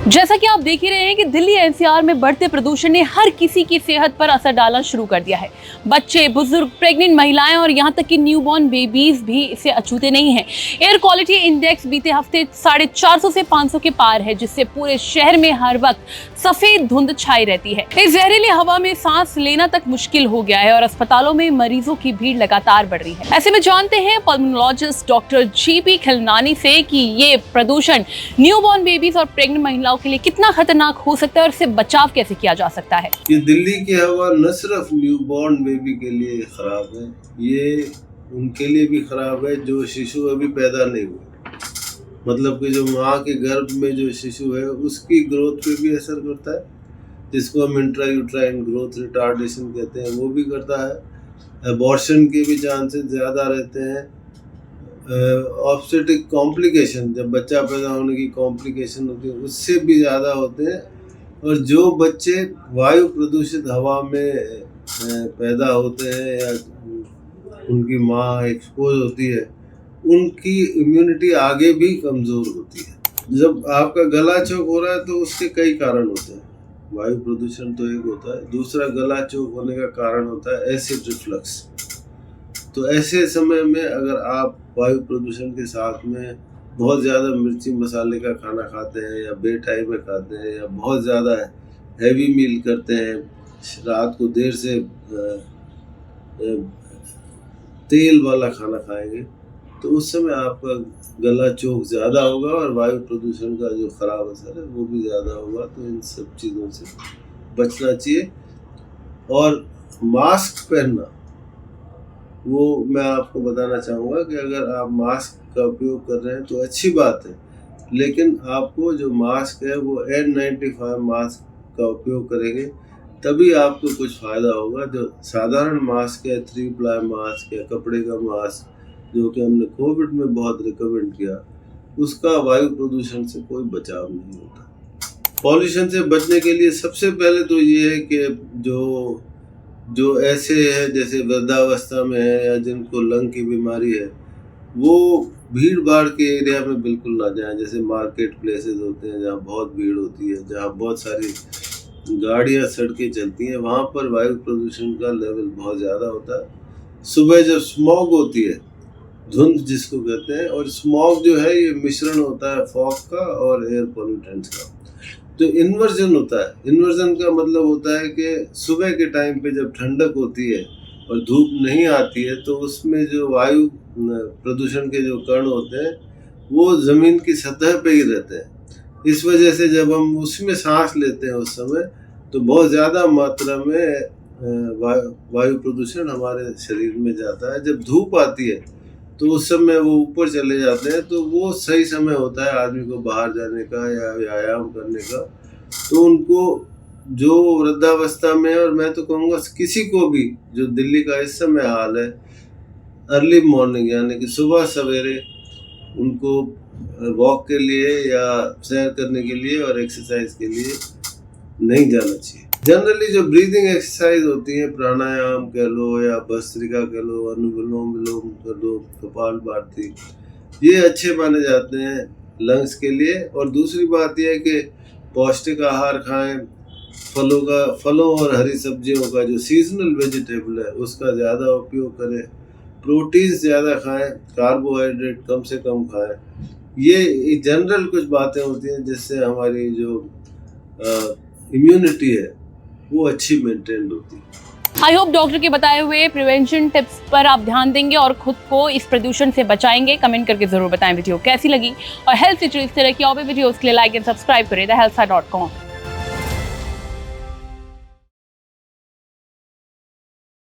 जैसा कि आप देख ही रहे हैं कि दिल्ली एनसीआर में बढ़ते प्रदूषण ने हर किसी की सेहत पर असर डालना शुरू कर दिया है। बच्चे, बुजुर्ग, प्रेग्नेंट महिलाएं और यहाँ तक कि न्यूबॉर्न बेबीज भी इससे अछूते नहीं हैं। एयर क्वालिटी इंडेक्स बीते हफ्ते 450 से 500 के पार है, जिससे पूरे शहर में हर वक्त सफेद धुंध छाई रहती है। इस जहरीली हवा में सांस लेना तक मुश्किल हो गया है और अस्पतालों में मरीजों की भीड़ लगातार बढ़ रही है। ऐसे में जानते हैं पल्मोनोलॉजिस्ट डॉक्टर जीपी खिलनानी से कि ये प्रदूषण न्यूबॉर्न बेबीज और प्रेग्नेंट महिलाओं के लिए कितना खतरनाक हो सकता है और इससे बचाव कैसे किया जा सकता है। ये दिल्ली की हवा न सिर्फ न्यूबॉर्न बेबी के लिए खराब है, ये उनके लिए भी खराब है जो शिशु अभी पैदा नहीं हुए। मतलब कि जो माँ के गर्भ में जो शिशु है उसकी ग्रोथ पे भी असर करता है, जिसको हम इंट्रायूट्राइन ग्रोथ रिटार्डेशन कहते हैं, वो भी करता है। अबॉर्शन के भी चांसेस ज़्यादा रहते हैं। ऑब्स्टेट्रिक कॉम्प्लिकेशन, जब बच्चा पैदा होने की कॉम्प्लिकेशन होती है, उससे भी ज़्यादा होते हैं। और जो बच्चे वायु प्रदूषित हवा में पैदा होते हैं या उनकी माँ एक्सपोज होती है, उनकी इम्यूनिटी आगे भी कमज़ोर होती है। जब आपका गला चौक हो रहा है तो उसके कई कारण होते हैं। वायु प्रदूषण तो एक होता है, दूसरा गला चौक होने का कारण होता है एसिड रिफ्लक्स। तो ऐसे समय में अगर आप वायु प्रदूषण के साथ में बहुत ज़्यादा मिर्ची मसाले का खाना खाते हैं या बेटाइम में खाते हैं या बहुत ज़्यादा हैवी मील करते हैं, रात को देर से तेल वाला खाना खाएंगे, तो उस समय आपका गला चौक ज़्यादा होगा और वायु प्रदूषण का जो ख़राब असर है वो भी ज़्यादा होगा। तो इन सब चीज़ों से बचना चाहिए। और मास्क पहनना, वो मैं आपको बताना चाहूँगा कि अगर आप मास्क का उपयोग कर रहे हैं तो अच्छी बात है, लेकिन आपको जो मास्क है वो N95 मास्क का उपयोग करेंगे तभी आपको कुछ फ़ायदा होगा। जो साधारण मास्क है, 3 प्लाई मास्क या कपड़े का मास्क, जो कि हमने कोविड में बहुत रिकमेंड किया, उसका वायु प्रदूषण से कोई बचाव नहीं होता। पॉल्यूशन से बचने के लिए सबसे पहले तो ये है कि जो ऐसे है जैसे वृद्धावस्था में है या जिनको लंग की बीमारी है, वो भीड़ भाड़ के एरिया में बिल्कुल ना जाएं। जैसे मार्केट प्लेसेस होते हैं जहाँ बहुत भीड़ होती है, जहाँ बहुत सारी गाड़ियाँ सड़कें चलती हैं, वहाँ पर वायु प्रदूषण का लेवल बहुत ज़्यादा होता है। सुबह जब स्मॉग होती है, धुंध जिसको कहते हैं, और स्मॉग जो है ये मिश्रण होता है फॉग का और एयर पॉल्यूटेंट्स का। जो इन्वर्जन होता है, इन्वर्जन का मतलब होता है कि सुबह के टाइम पे जब ठंडक होती है और धूप नहीं आती है, तो उसमें जो वायु प्रदूषण के जो कण होते हैं वो ज़मीन की सतह पे ही रहते हैं। इस वजह से जब हम उसमें सांस लेते हैं उस समय, तो बहुत ज़्यादा मात्रा में वायु प्रदूषण हमारे शरीर में जाता है। जब धूप आती है तो उस समय वो ऊपर चले जाते हैं, तो वो सही समय होता है आदमी को बाहर जाने का या व्यायाम करने का। तो उनको जो वृद्धावस्था में, और मैं तो कहूँगा किसी को भी जो दिल्ली का इस समय हाल है, अर्ली मॉर्निंग यानी कि सुबह सवेरे उनको वॉक के लिए या सैर करने के लिए और एक्सरसाइज के लिए नहीं जाना चाहिए। जनरली जो ब्रीदिंग एक्सरसाइज होती है, प्राणायाम कह लो या भस्त्रिका कह लो, अनुलोम विलोम कर लो, कपालभाति, ये अच्छे माने जाते हैं लंग्स के लिए। और दूसरी बात यह है कि पौष्टिक आहार खाएं, फलों और हरी सब्जियों का जो सीजनल वेजिटेबल है उसका ज़्यादा उपयोग करें, प्रोटीन ज़्यादा खाएं, कार्बोहाइड्रेट कम से कम खाएं। ये जनरल कुछ बातें होती हैं जिससे हमारी जो इम्यूनिटी है वो अच्छी मेंटेन होती है। आई होप डॉक्टर के बताए हुए प्रिवेंशन टिप्स पर आप ध्यान देंगे और खुद को इस प्रदूषण से बचाएंगे। कमेंट करके जरूर बताएं वीडियो कैसी लगी, और हेल्थ से जुड़ी इस तरह की और भी वीडियोस के लिए लाइक एंड सब्सक्राइब करें thehealthside.com।